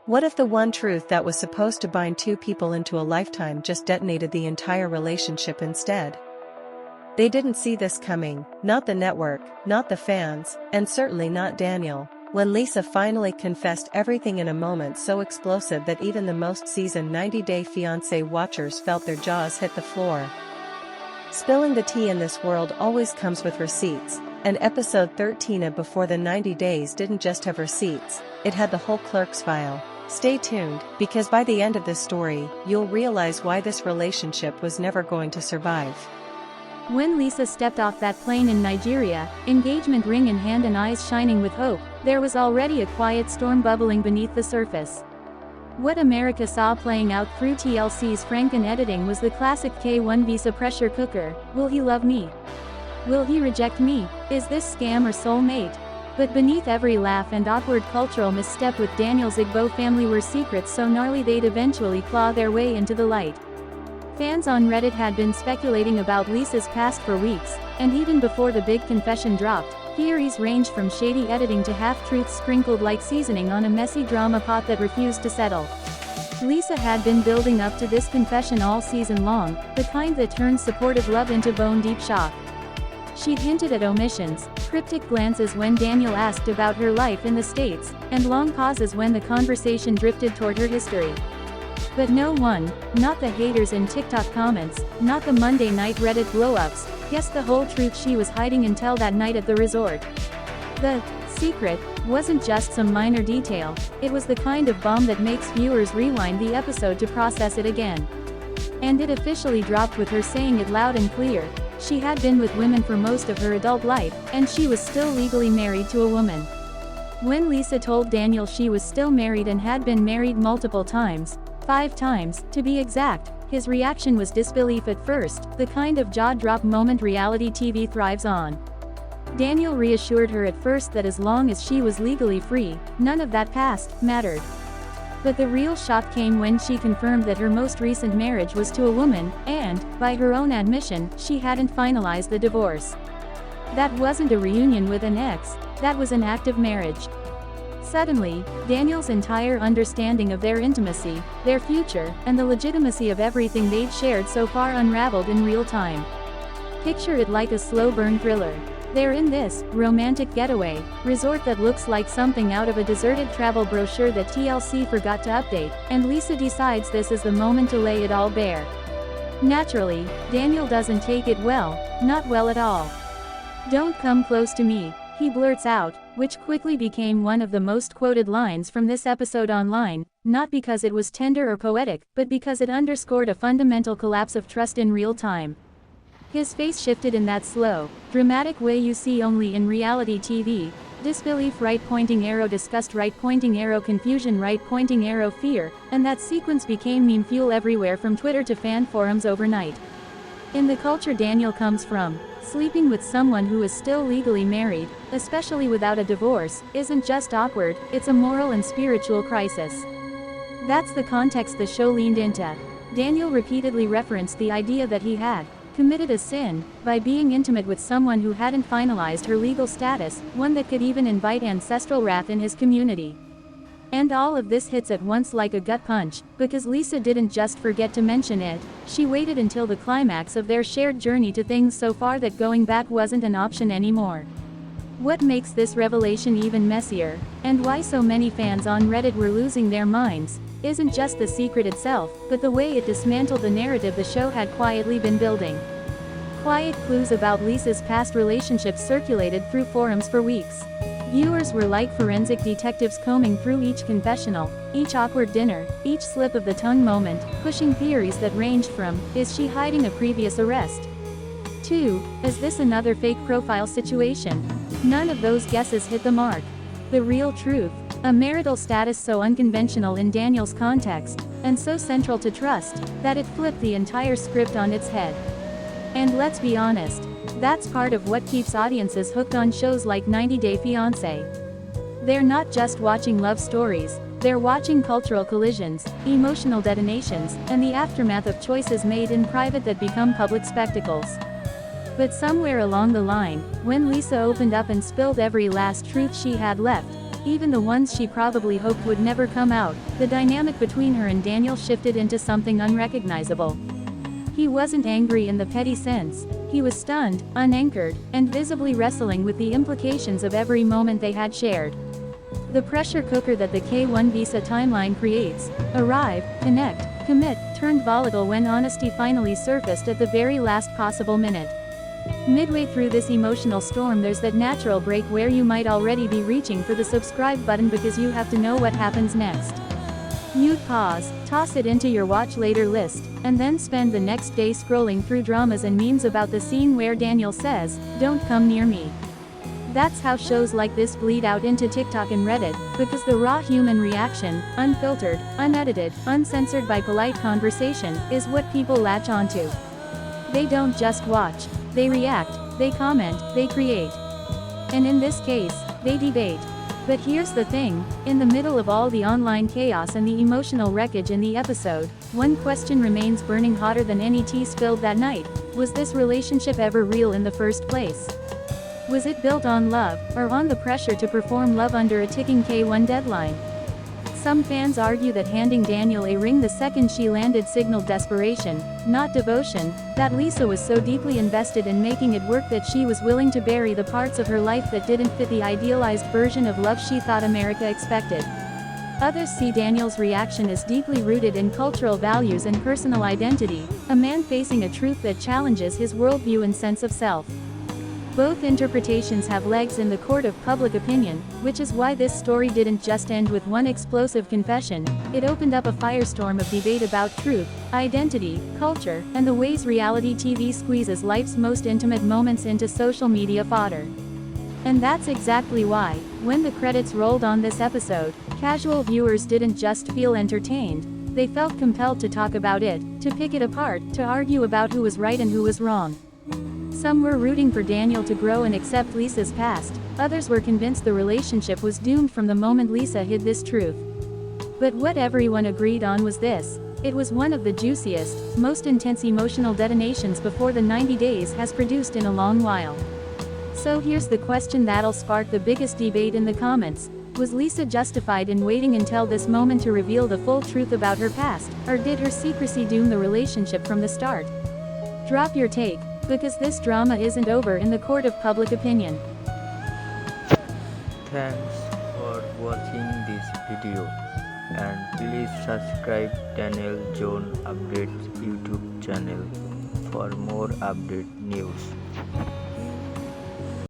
What if the one truth that was supposed to bind two people into a lifetime just detonated the entire relationship instead? They didn't see this coming, not the network, not the fans, and certainly not Daniel, when Lisa finally confessed everything in a moment so explosive that even the most seasoned 90-day Fiancé watchers felt their jaws hit the floor. Spilling the tea in this world always comes with receipts, and episode 13 of Before the 90 Days didn't just have receipts, it had the whole clerk's file. Stay tuned, because by the end of this story, you'll realize why this relationship was never going to survive. When Lisa stepped off that plane in Nigeria, engagement ring in hand and eyes shining with hope, there was already a quiet storm bubbling beneath the surface. What America saw playing out through TLC's Franken editing was the classic K1 visa pressure cooker. Will he love me? Will he reject me? Is this scam or soulmate? But beneath every laugh and awkward cultural misstep with Daniel's Igbo family were secrets so gnarly they'd eventually claw their way into the light. Fans on Reddit had been speculating about Lisa's past for weeks, and even before the big confession dropped, theories ranged from shady editing to half-truths sprinkled like seasoning on a messy drama pot that refused to settle. Lisa had been building up to this confession all season long, the kind that turns supportive love into bone-deep shock. She'd hinted at omissions, cryptic glances when Daniel asked about her life in the States, and long pauses when the conversation drifted toward her history. But no one, not the haters in TikTok comments, not the Monday night Reddit blow-ups, guessed the whole truth she was hiding until that night at the resort. The secret wasn't just some minor detail, it was the kind of bomb that makes viewers rewind the episode to process it again. And it officially dropped with her saying it loud and clear. She had been with women for most of her adult life, and she was still legally married to a woman. When Lisa told Daniel she was still married and had been married multiple times, 5 times, to be exact, his reaction was disbelief at first, the kind of jaw-drop moment reality TV thrives on. Daniel reassured her at first that as long as she was legally free, none of that past mattered. But the real shock came when she confirmed that her most recent marriage was to a woman, and, by her own admission, she hadn't finalized the divorce. That wasn't a reunion with an ex, that was an active marriage. Suddenly, Daniel's entire understanding of their intimacy, their future, and the legitimacy of everything they'd shared so far unraveled in real time. Picture it like a slow-burn thriller. They're in this romantic getaway resort that looks like something out of a deserted travel brochure that TLC forgot to update, and Lisa decides this is the moment to lay it all bare. Naturally, Daniel doesn't take it well, not well at all. "Don't come close to me," he blurts out, which quickly became one of the most quoted lines from this episode online, not because it was tender or poetic, but because it underscored a fundamental collapse of trust in real time. His face shifted in that slow, dramatic way you see only in reality TV. Disbelief, right pointing arrow, disgust, right pointing arrow, confusion, right pointing arrow, fear, and that sequence became meme fuel everywhere from Twitter to fan forums overnight. In the culture Daniel comes from, sleeping with someone who is still legally married, especially without a divorce, isn't just awkward, it's a moral and spiritual crisis. That's the context the show leaned into. Daniel repeatedly referenced the idea that he had committed a sin by being intimate with someone who hadn't finalized her legal status, one that could even invite ancestral wrath in his community. And all of this hits at once like a gut punch, because Lisa didn't just forget to mention it, she waited until the climax of their shared journey to things so far that going back wasn't an option anymore. What makes this revelation even messier, and why so many fans on Reddit were losing their minds, isn't just the secret itself, but the way it dismantled the narrative the show had quietly been building. Quiet clues about Lisa's past relationships circulated through forums for weeks. Viewers were like forensic detectives combing through each confessional, each awkward dinner, each slip of the tongue moment, pushing theories that ranged from, is she hiding a previous arrest? To, is this another fake profile situation? None of those guesses hit the mark. The real truth, a marital status so unconventional in Daniel's context, and so central to trust, that it flipped the entire script on its head. And let's be honest, that's part of what keeps audiences hooked on shows like 90 Day Fiancé. They're not just watching love stories, they're watching cultural collisions, emotional detonations, and the aftermath of choices made in private that become public spectacles. But somewhere along the line, when Lisa opened up and spilled every last truth she had left, even the ones she probably hoped would never come out. The dynamic between her and Daniel shifted into something unrecognizable. He wasn't angry in the petty sense. He was stunned, unanchored, and visibly wrestling with the implications of every moment they had shared. The pressure cooker that the K1 visa timeline creates. Arrive, connect, commit, turned volatile when honesty finally surfaced at the very last possible minute. Midway through this emotional storm, there's that natural break where you might already be reaching for the subscribe button because you have to know what happens next. You'd pause, toss it into your watch later list, and then spend the next day scrolling through dramas and memes about the scene where Daniel says, "Don't come near me." That's how shows like this bleed out into TikTok and Reddit, because the raw human reaction, unfiltered, unedited, uncensored by polite conversation, is what people latch onto. They don't just watch. They react, they comment, they create. And in this case, they debate. But here's the thing, in the middle of all the online chaos and the emotional wreckage in the episode, one question remains burning hotter than any tea spilled that night. Was this relationship ever real in the first place? Was it built on love, or on the pressure to perform love under a ticking K1 deadline? Some fans argue that handing Daniel a ring the second she landed signaled desperation, not devotion, that Lisa was so deeply invested in making it work that she was willing to bury the parts of her life that didn't fit the idealized version of love she thought America expected. Others see Daniel's reaction as deeply rooted in cultural values and personal identity, a man facing a truth that challenges his worldview and sense of self. Both interpretations have legs in the court of public opinion, which is why this story didn't just end with one explosive confession. It opened up a firestorm of debate about truth, identity, culture, and the ways reality TV squeezes life's most intimate moments into social media fodder. And that's exactly why, when the credits rolled on this episode, casual viewers didn't just feel entertained, they felt compelled to talk about it, to pick it apart, to argue about who was right and who was wrong. Some were rooting for Daniel to grow and accept Lisa's past, others were convinced the relationship was doomed from the moment Lisa hid this truth. But what everyone agreed on was this: it was one of the juiciest, most intense emotional detonations before the 90 days has produced in a long while. So here's the question that'll spark the biggest debate in the comments. Was Lisa justified in waiting until this moment to reveal the full truth about her past, or did her secrecy doom the relationship from the start? Drop your take, because this drama isn't over in the court of public opinion. Thanks for watching this video, and please subscribe Daniel John Updates YouTube channel for more update news.